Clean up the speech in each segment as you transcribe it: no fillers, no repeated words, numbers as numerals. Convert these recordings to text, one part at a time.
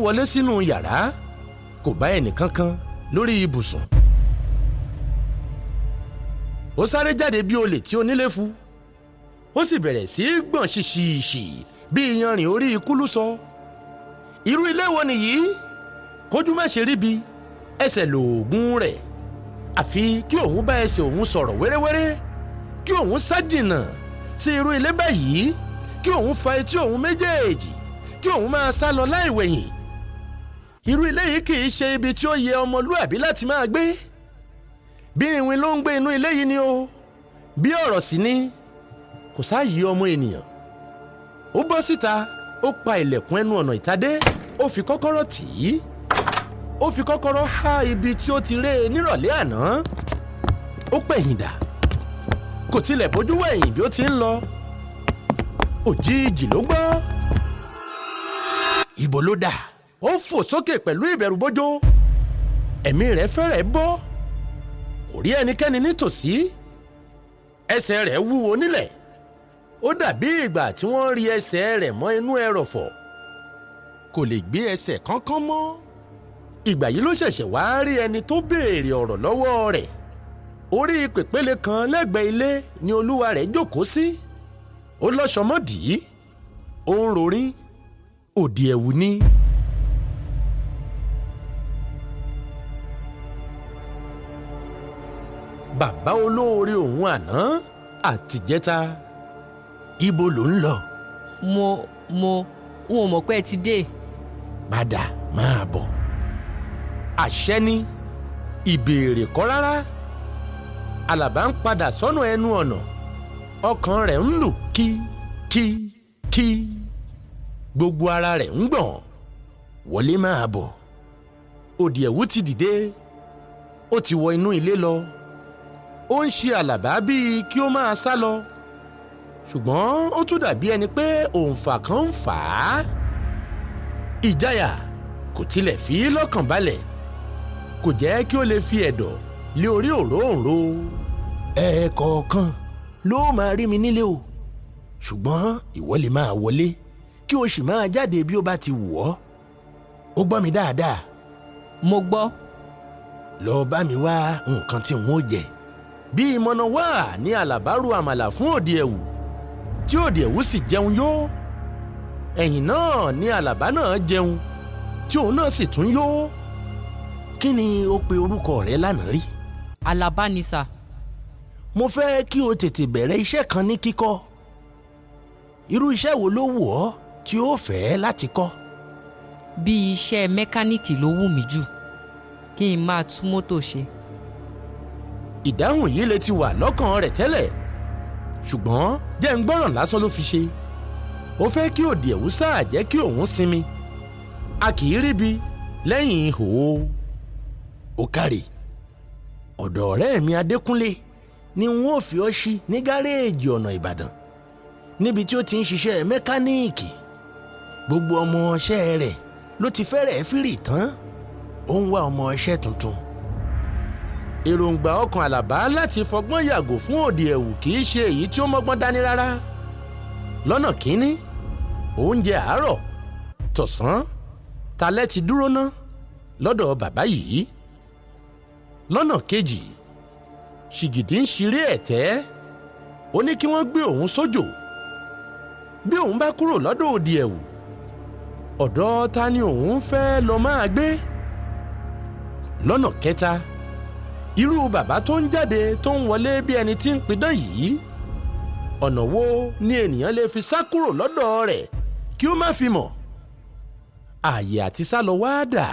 wọlé sínú yàrá, kò bá ẹnìkankan lórí ibùsùn. Ó sáré jáde bí olè tí onílé fu. Ó sì bẹ̀rẹ̀ sí í gbọ̀n ṣìṣìṣì bí iyanrìn orí kúlú sọ. Irú ilé wo nìyí? Kójú má ṣe ríbi, ẹsẹ̀ lòògùn rẹ̀. Àfi kí òun bá ẹsẹ̀ òun sọ̀rọ̀ wéréwéré, kí òun sá jìnnà sí irú ilé báyìí, kí òun fa etí òun méjèèjì, kí òun máa sá lọ láì wẹ̀yìn. Irú ilé yìí kì í ṣe ibi tí ó yẹ ọmọlúàbí láti máa gbé. Bí iwin ló ń gbé inú ilé yìí ni o, bí ọ̀rọ̀ sì ni, kò sáàyè ọmọ ènìyàn. Ó bọ́ síta, ó pa ilẹ̀kùn ẹnu ọ̀nà ìta dé, ó fi kọ́kọ́rọ́ tì í. Ó fi kọ́kọ́rọ́ há ibi tí ó ti ré e nírọ̀lẹ́ àná. Ó pẹ̀yìn dà, kò tilẹ̀ bójú wẹ̀yìn bí ó ti ń lọ. Òjijì ló gbọ́. Ibo ló dà? Ó fò sókè pẹ̀lú ìbẹ̀rùbojo. Ẹ̀mí rẹ̀ fẹ́rẹ̀ bọ́. Kò rí ẹnikẹ́ni nítòsí. Ẹsẹ̀ rẹ̀ wúwo nílẹ̀. Ó dàbí ìgbà tí wọ́n rí ẹsẹ̀ rẹ̀ mọ́ inú ẹrọ̀fọ̀. Kò lè gbé ẹsẹ̀ kankan mọ́. Ìgbà yìí ló ṣẹ̀ṣẹ̀ wá rí ẹni tó béèrè ọ̀rọ̀ lọ́wọ́ rẹ̀. Orí pèpéle kan lẹ́gbẹ̀ẹ́ ilé ni olúwa rẹ̀ jókòó sí. Ó lọ́ṣọmọ́dì, ó ń rorín, Odiewu ni. Bàbá olóore òun àná àtìjẹta. Ibo ló ń lọ? N ò mọ̀ pé ẹ ti dé. Padà máa bọ̀. Àṣẹ ni, ìbéèrè kọ́ rárá. Alaba ń padà sọ́nà ẹnu ọ̀nà. Ọkàn rẹ̀ ń lù kí kí kí. Gbogbo ara rẹ̀ ń gbọ̀n. Wọlé máa bọ̀. Odiewu ti dìde. Ó ti wọ inú ilé lọ. Ó ń ṣe Alaba bíi kí ó máa sá lọ. Ṣùgbọ́n ó tún dàbí ẹni pé òǹfà kan ń fà á. Ìjáyà kò tilẹ̀ fi lọ́kàn balẹ̀. Kò jẹ́ kí ó lè fi ẹ̀dọ̀ lé orí òróǹro. Ẹ̀ẹ̀kọ̀ọ̀kan ló máa rí mi nílé o. Ṣùgbọ́n ìwọ lè máa wọlé kí o sì máa jáde bí ó bá ti wù ọ́. Ó gbọ́ mi dáadáa. Mo gbọ́. Lọ bá mi wá nǹkan tí n ó jẹ. Bí ìmọ̀nà wà ní Alaba ru àmàlà fún Odiewu, tí Odiewu sì jẹun yó. Ẹ̀yìn náà ní Alaba náà jẹun, tí òun náà sì tún yó. Kí ni ó pe orúkọ rẹ lánàá rí? Alaba ni sà. Mo fẹ́ kí o tètè bẹ̀rẹ̀ iṣẹ́ kan ní kíkọ́. Irú iṣẹ́ wo ló wù ọ́ tí ó fẹ́ láti kọ́? Bí iṣẹ́ mẹkáníìkì ló wù mí jù, kí n máa tún mọ́tò ṣe. Ìdáhùn yìí lè ti wà lọ́kàn rẹ̀ tẹ́lẹ̀, ṣùgbọ́n jẹ́ ń gbọ́ràn lásán ló fi ṣe. Ó fẹ́ kí Odiewu sáà jẹ́ kí òun sinmi. A kì í ríbi lẹ́yìn ihò. Ó kárè. Ọ̀dọ̀ ọ̀rẹ́ mi Adékúnlé ni n ó fi ọ́ sí ní gáréèjì ọ̀nà Ìbàdàn, níbi tí ó ti ń ṣiṣẹ́ mẹkáníìkì. Gbogbo ọmọ iṣẹ́ rẹ̀ ló ti fẹ́rẹ̀ẹ́ fìrì tán. Ó ń wá ọmọ iṣẹ́ tuntun. Èròǹgbà ọkàn Alaba láti fọgbọ́n yàgò fún Odiewu kì í ṣe èyí tí ó mọ́gbọ́n dání rárá. Lọ́nà kínní, oúnjẹ àárọ̀, tọ̀sán, talẹ́ ti dúró ná lọ́dọ̀ bàbá yìí. Lọ́nà kejì, ṣìgìdì ń ṣeré ẹ̀tẹ́. Ó ní kí wọ́n gbé òun sójò. Bí òun bá kúrò lọ́dọ̀ Odiewu, ọ̀dọ̀ ta ni òun fẹ́ lọ máa gbé? Lọ́nà kẹta, irú bàbá tó ń jáde tó ń wọlé bí ẹni tí ń pidán yìí, ọ̀nà wo ni ènìyàn lè fi sá kúrò lọ́dọ̀ rẹ̀ kí ó má fi mọ̀? Ààyè àti sálọ wá dà.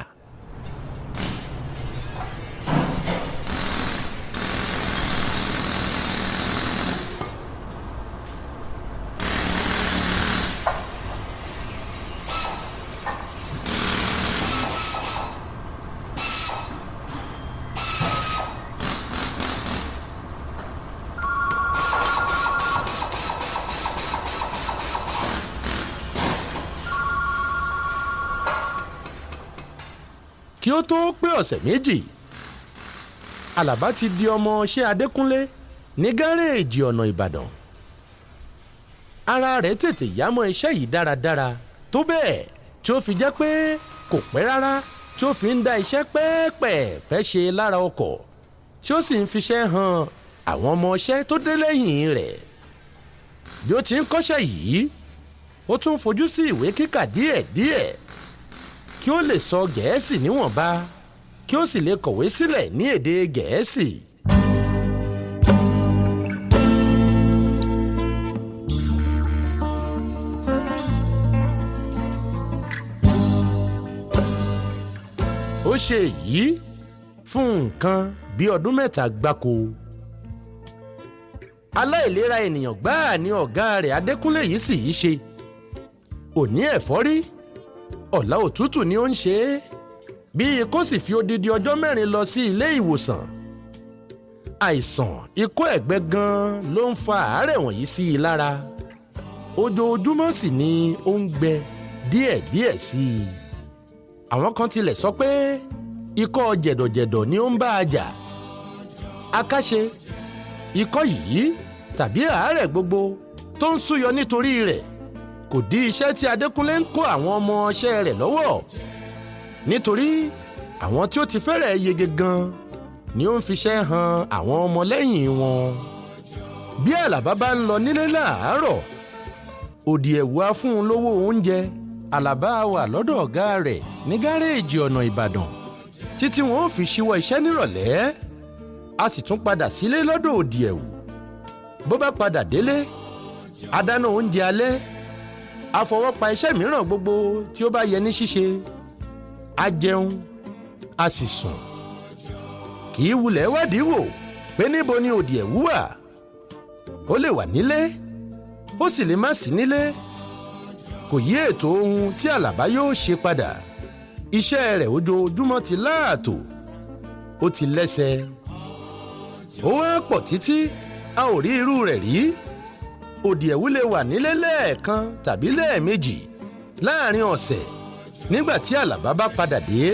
Kí ó tó pé ọ̀sẹ̀ méjì, Alaba ti di ọmọọṣẹ́ Adékúnlé ní gáréèjì ọ̀nà Ìbàdàn. Ara rẹ̀ tètè yá mọ́ iṣẹ́ yìí dáradára tó bẹ́ẹ̀ tí ó fi jẹ́ pé kò pẹ́ rárá tí ó fi ń dá iṣẹ́ pẹ́ẹ́pẹ́ẹ́pẹ́ ṣe lára ọkọ̀ tí ó sì ń fiṣẹ́ hàn àwọn ọmọọṣẹ́ tó dé lẹ́yìn rẹ̀. bí ó ti ń kọ́ṣẹ́ yìí ó tún fojú sí ìwé kíkà díẹ̀díẹ̀ kí ó lè sọ Gẹ̀ẹ́sì níwọ̀nba kí ó sì lè kọ̀wé sílẹ̀ ní èdè Gẹ̀ẹ́sì. ó ṣe èyí fún nǹkan bí ọdún 3 gbáko. aláìlera ènìyàn gbáà ni ọ̀gá rẹ̀ Adékúnlé yìí sì yí ṣe. òní ẹ̀fọ́rí ọ̀la òtútù ni ó ń ṣe é bíi kó sì fi odidi ọjọ́ 4 lọ sí ilé ìwòsàn. àìsàn ikọ́ ẹ̀gbẹ gan ló ń fa àárẹ̀ wọ̀nyí sí i lára. ojoojúmọ́ sì ni ó ń gbẹ díẹ̀díẹ̀ sí i. àwọn kan tilẹ̀ sọ pé ikọ́ jẹ̀dọ̀jẹ̀dọ̀ ni ó ń bá a jà. akáṣe ikọ́ yìí tàbí àárẹ̀ gbogbo tó ń súyọ nítorí rẹ̀ kò dí iṣẹ́ tí Adékúnlé ń kó àwọn ọmọọṣẹ́ rẹ̀ lọ́wọ́. nítorí àwọn tí ó ti fẹ́rẹ̀ yege gan ni ó ń fiṣẹ́ hàn àwọn ọmọlẹ́yìn wọn. bí Alaba bá ń lọ nílé láàárọ̀ Òdìẹ̀wù á fún un lówó oúnjẹ. Alaba wà lọ́dọ̀ ọ̀gá rẹ̀ ní gáréèjì ọ̀nà Ìbàdàn títí wọn ò fi ṣíwọ́ iṣẹ́ nírọ̀lẹ́. a sì tún padà sílé lọ́dọ̀ Òdìẹ̀wù. bó bá padà délé a dáná oúnjẹ alẹ́, a fọwọ́ pa iṣẹ́ mìíràn gbogbo tí ó bá yẹ ní ṣíṣe, a jẹun a sì sùn. kì í wulẹ̀ wádìí wò pé níbo ni Òdìẹ̀wù wà. ó lè wà nílé ó sì lè má sí nílé. kò yí ètò ohun tí Alaba yóò ṣe padà. iṣẹ́ rẹ̀ ojoojúmọ́ ti láàtò ó ti lẹ́sẹ̀. ó wá pọ̀ títí a ò rí irú rẹ̀ rí. Òdìẹ̀wù lè wà nílé lẹ́ẹ̀kan tàbí lẹ́ẹ̀mejì láàrin ọ̀sẹ̀ nígbà tí Alaba bá padà dé.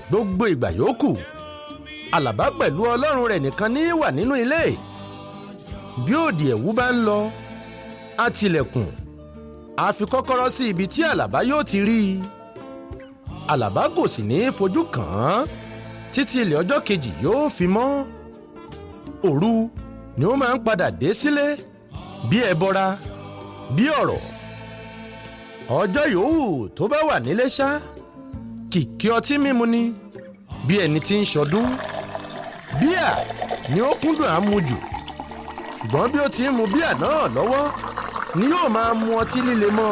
gbogbo ìgbà yòókù Alaba pẹ̀lú Ọlọ́run rẹ̀ nìkan ní wà nínú ilé. bí Òdìẹ̀wù bá ń lọ á tilẹ̀kùn, a fi kọ́kọ́rọ́ sí ibi tí Alaba yóò ti rí i. Alaba kò sì ní í fojú kàn án títí ilẹ̀ ọjọ́ kejì yóò fi mọ́. òru ni ó máa ń padà dé sílé bí ẹbọra bí ọ̀rọ̀. ọjọ́ yòówù tó bá wà nílé ṣá kìkì ọtí mímu ni bí ẹni tí ń ṣọdún. bíà ni ó kúndùn àmujù, ṣùgbọ́n bí ó ti ń mu bíà náà lọ́wọ́ ni yóò máa mu ọtí líle mọ́.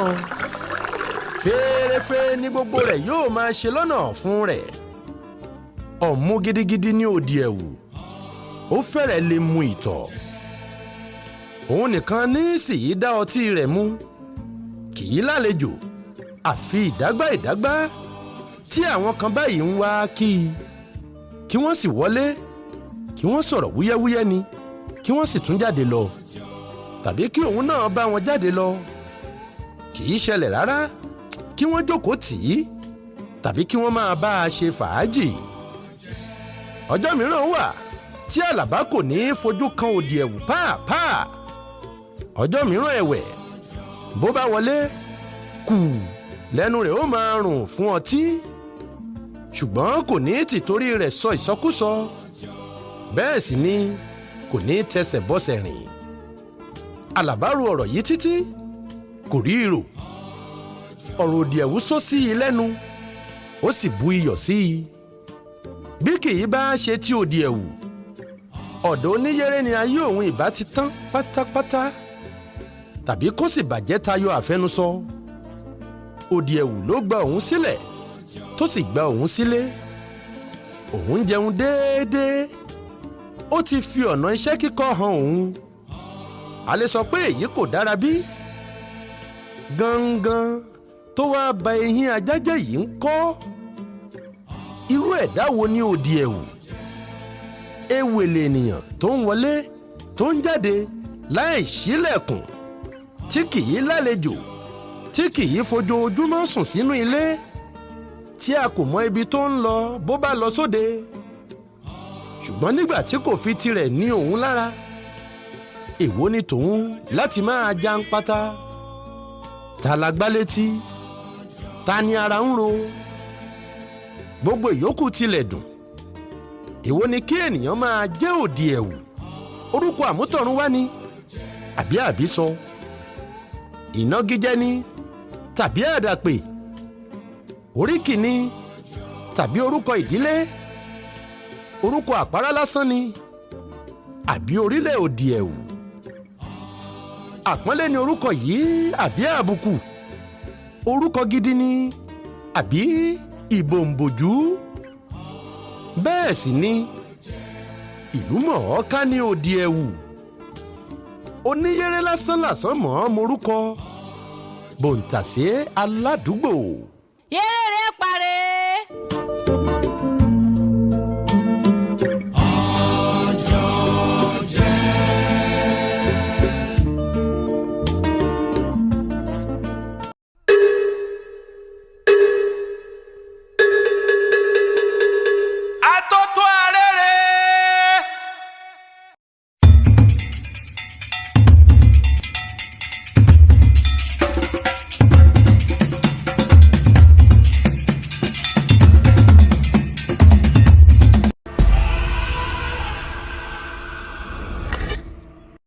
fẹ́ẹ́rẹ́fẹ́ ní gbogbo rẹ̀ yóò máa ṣe lọ́nà fún rẹ̀. ọ̀mú gidigidi ní Òdìẹ̀wù, ó fẹ́rẹ̀ lè mu ìtọ̀. òun nìkan ní sì í dá ọtí rẹ̀ mu, kì í lálejò àfi ìdágbà tí àwọn kan báyìí ń wá kí wọ́n sì wọlé kí wọ́n sọ̀rọ̀ wúyẹ́wúyẹ́ ni kí wọ́n sì tún jáde lọ, tàbí kí òun náà bá wọn jáde lọ. kì í ṣẹlẹ̀ rárá kí wọ́n jókòó tì í tàbí kí wọ́n máa bá a ṣe fàájì. ọjọ́ mìíràn wà tí Alaba kò ní í fojú kan Òdìẹ̀wù pàápàá. ọjọ́ mìíràn ẹ̀wẹ̀ bó bá wọlé kù lẹ́nu rẹ̀ ó máa rùn fún ọtí, ṣùgbọ́n kò ní tìtorí rẹ̀ sọ ìsọkúsọ. bẹ́ẹ̀ sì ni kò ní tẹsẹ̀ bọ́sẹ̀ rìn. Alaba ro ọ̀rọ̀ yìí títí kò rí ìrò. ọ̀rọ̀ Òdìẹ̀wù sọ sí i lẹ́nu ó sì bu iyọ̀ sí i. bí kì í bá ṣe tí Òdìẹ̀wù, ọ̀dọ̀ oníyèrè ni ayé òun ìbá ti tán pátápátá, tàbí kó sì bàjẹ́ tayọ àfẹnusọ. Òdìẹ̀wù ló gba òun sílẹ̀ tó sì gba òun sílé. òun jẹun déédéé, ó ti fi ọ̀nà iṣẹ́ kíkọ́ hàn òun. a lè sọ pé èyí kò dára bí? gangan tó wáá ba eyín ajá jẹ́ yìí ń kọ́. irú ẹ̀dá wo ni Òdìẹ̀wù? ewèlè ènìyàn tó ń wọlé tó ń jáde láì ṣílẹ̀kùn, tí kì í lálejò, tí kì í fojoojúmọ́ sùn sínú ilé, tí a kò mọ ibi tó ń lọ bó bá lọ sóde. ṣùgbọ́n nígbà tí kò fi tirẹ̀ ní òun lára, èwo ni tòun láti máa jàǹpátá? ta la gbá létí? ta ni ara ń ro gbogbo ìyókù tilẹ̀ dùn. èwo ni kí ènìyàn máa jẹ́ Òdìẹ̀wù orúkọ àmútọ̀runwá ni àbí àbísọ, ìnagijẹ ni tàbí àdàpè, oríkì ni tàbí orúkọ ìdílé, orúkọ àpárá lásán ni àbí orílẹ̀ Òdìẹ̀wù. àpọ́nlé ni orúkọ yìí àbí àbùkù, orúkọ gidi ni àbí ìbòǹbòjú. bẹ́ẹ̀ sì ni ìlú mọ̀ọ́ká ní Òdìẹ̀wù, oníyèrè lásán mọ̀ ọ́ morúkọ bòǹtàṣé aládùúgbò. yẹ́rẹ́ rẹ̀ parẹ́.